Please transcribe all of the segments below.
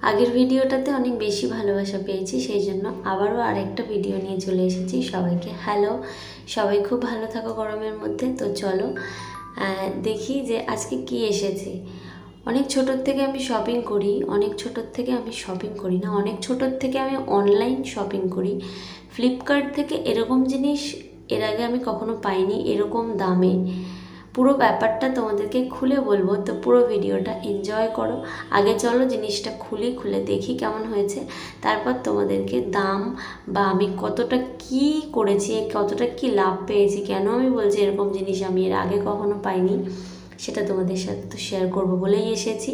আগের ভিডিওটাতে অনেক বেশি ভালোবাসা পেয়েছি, সেই জন্য আবারও আরেকটা ভিডিও নিয়ে চলে এসেছি। সবাইকে হ্যালো, সবাই খুব ভালো থাকো গরমের মধ্যে। তো চলো দেখি যে আজকে কি এসেছে। অনেক ছোটোর থেকে আমি শপিং করি, অনেক ছোটোর থেকে আমি শপিং করি না, অনেক ছোটোর থেকে আমি অনলাইন শপিং করি। ফ্লিপকার্ট থেকে এরকম জিনিস এর আগে আমি কখনো পাইনি এরকম দামে। পুরো ব্যাপারটা তোমাদেরকে খুলে বলবো, তো পুরো ভিডিওটা এনজয় করো। আগে চলো জিনিসটা খুলে দেখি কেমন হয়েছে, তারপর তোমাদেরকে দাম বা আমি কতটা কি করেছি, কতটা কি লাভ পেয়েছি, কেন আমি বলছি এরকম জিনিস আমি এর আগে কখনো পাইনি, সেটা তোমাদের সাথে তো শেয়ার করবো বলেই এসেছি।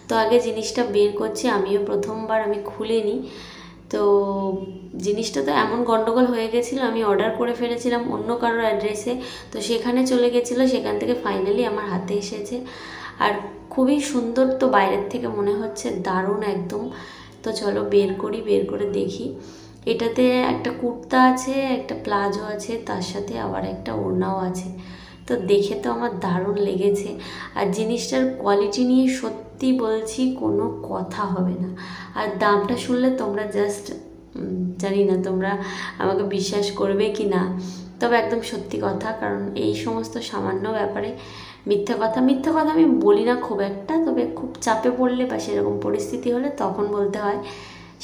তো আগে জিনিসটা বের করছি, আমিও প্রথমবার আমি খুলিনি। তো জিনিসটা তো এমন গন্ডগোল হয়ে গেছিলো, আমি অর্ডার করে ফেলেছিলাম অন্য কারোর অ্যাড্রেসে, তো সেখানে চলে গেছিলো, সেখান থেকে ফাইনালি আমার হাতে এসেছে। আর খুবই সুন্দর, তো বাইরের থেকে মনে হচ্ছে দারুণ একদম। তো চলো বের করি, বের করে দেখি। এটাতে একটা কুর্তা আছে, একটা প্লাজো আছে, তার সাথে আবার একটা ওড়নাও আছে। তো দেখে তো আমার দারুণ লেগেছে। আর জিনিসটার কোয়ালিটি নিয়ে সত্যি বলছি কোনো কথা হবে না। আর দামটা শুনলে তোমরা জাস্ট জানি না তোমরা আমাকে বিশ্বাস করবে কি না, তবে একদম সত্যি কথা। কারণ এই সমস্ত সামান্য ব্যাপারে মিথ্যা কথা আমি বলি না খুব একটা, তবে খুব চাপে পড়লে বা সেরকম পরিস্থিতি হলে তখন বলতে হয়,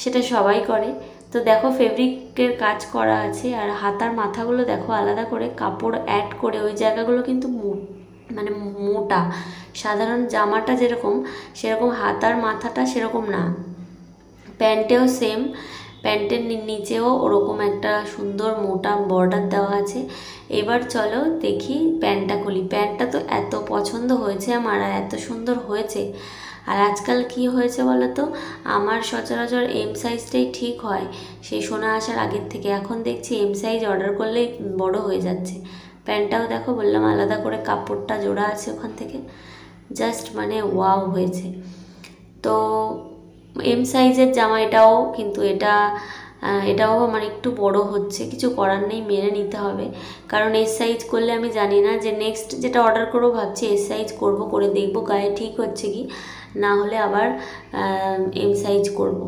সেটা সবাই করে। তো দেখো ফেব্রিকের কাজ করা আছে, আর হাতার মাথাগুলো দেখো আলাদা করে কাপড় অ্যাড করে, ওই জায়গাগুলো কিন্তু মানে মোটা। সাধারণ জামাটা যেরকম সেরকম হাতার মাথাটা সেরকম না। প্যান্টেও সেম, প্যান্টের নিচেও ওরকম একটা সুন্দর মোটা বর্ডার দেওয়া আছে। এবার চলো দেখি প্যান্টটা খুলি। প্যান্টটা তো এত পছন্দ হয়েছে আমার, আর এত সুন্দর হয়েছে। আর আজকাল কি হয়েছে বলো তো, আমার সচরাচর এম সাইজটাই ঠিক হয় সেই শোনা আসার আগের থেকে। এখন দেখছি এম সাইজ অর্ডার করলেই বড় হয়ে যাচ্ছে। প্যান্টটাও দেখো বললাম আলাদা করে কাপড়টা জোড়া আছে ওখান থেকে, জাস্ট মানে ওয়াও হয়েছে। তো এম সাইজের জামা এটাও, কিন্তু এটাও আমার একটু বড় হচ্ছে, কিছু করার নেই, মেনে নিতে হবে। কারণ এস সাইজ করলে আমি জানি না যে নেক্সট যেটা অর্ডার করবো, ভাবছি এস সাইজ করবো, করে দেখবো গায়ে ঠিক হচ্ছে কি না, হলে আবার এম সাইজ করব।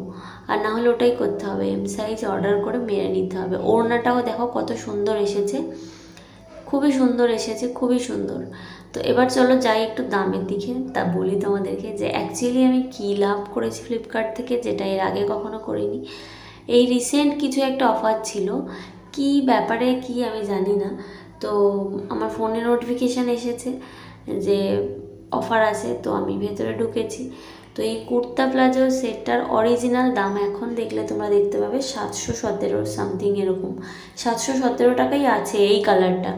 আর না হলে ওটাই করতে হবে, এম সাইজ অর্ডার করে মেনে নিতে হবে। ওড়নাটাও দেখো কত সুন্দর এসেছে, খুবই সুন্দর এসেছে, খুবই সুন্দর। তো এবার চলো যাই একটু দামের দিকে, তা বলি তোমাদেরকে যে অ্যাকচুয়ালি আমি কী লাভ করেছি ফ্লিপকার্ট থেকে, যেটা এর আগে কখনো করিনি। এই রিসেন্ট কিছু একটা অফার ছিল, কি ব্যাপারে কি আমি জানি না। তো আমার ফোনে নোটিফিকেশান এসেছে যে অফার আছে, তো আমি ভেতরে ঢুকেছি। তো এই কুর্তা প্লাজো সেটটার অরিজিনাল দাম এখন দেখলে তোমরা দেখতে পাবে 717 সামথিং, এরকম 717 টাকাই আছে এই কালারটা।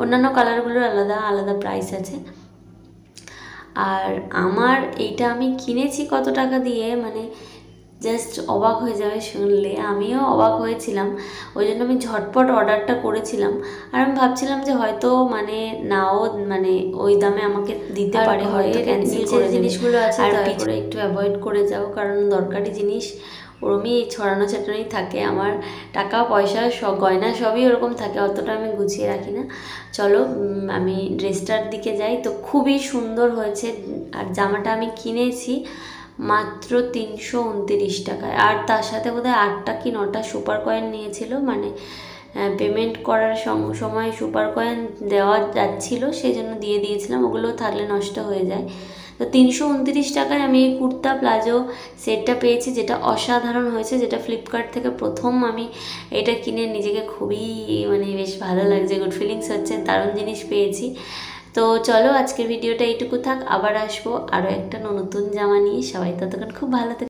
অন্যান্য কালারগুলোর আলাদা আলাদা প্রাইস আছে। আর আমার এইটা আমি কিনেছি কত টাকা দিয়ে, মানে জাস্ট অবাক হয়ে যাবে শুনলে। আমিও অবাক হয়েছিলাম, ওই জন্য আমি ঝটপট অর্ডারটা করেছিলাম। আর আমি ভাবছিলাম যে হয়তো মানে নাও, মানে ওই দামে আমাকে দিতে পারে, হয়তো ক্যান্সেল করে জিনিসগুলো আছে, আর করে একটু অ্যাভয়েড করে যাও, কারণ দরকারি জিনিস ওরমই ছড়ানো ছেটানোই থাকে। আমার টাকা পয়সা সব গয়না সবই ওরকম থাকে, অতটা আমি গুছিয়ে রাখি না। চলো আমি ড্রেসটার দিকে যাই। তো খুবই সুন্দর হয়েছে, আর জামাটা আমি কিনেছি মাত্র 329 টাকায়। আর তার সাথে বোধহয় 8টা কি 9টা সুপার কয়েন নিয়েছিল, মানে পেমেন্ট করার সময় সুপার কয়েন দেওয়া যাচ্ছিলো, সেই জন্য দিয়ে দিয়েছিলাম, ওগুলো থাকলে নষ্ট হয়ে যায়। তো 329 টাকায় আমি এই কুর্তা প্লাজো সেটটা পেয়েছি, যেটা অসাধারণ হয়েছে, যেটা ফ্লিপকার্ট থেকে প্রথম আমি এটা কিনে নিজেকে খুবই মানে বেশ ভালো লাগছে, গুড ফিলিংস হচ্ছে, দারুণ জিনিস পেয়েছি। তো চলো আজকের ভিডিওটা এইটুকু থাক, আবার আসবো আরও একটা নতুন জামা নিয়ে। সবাই ততক্ষণ খুব ভালো থাকে।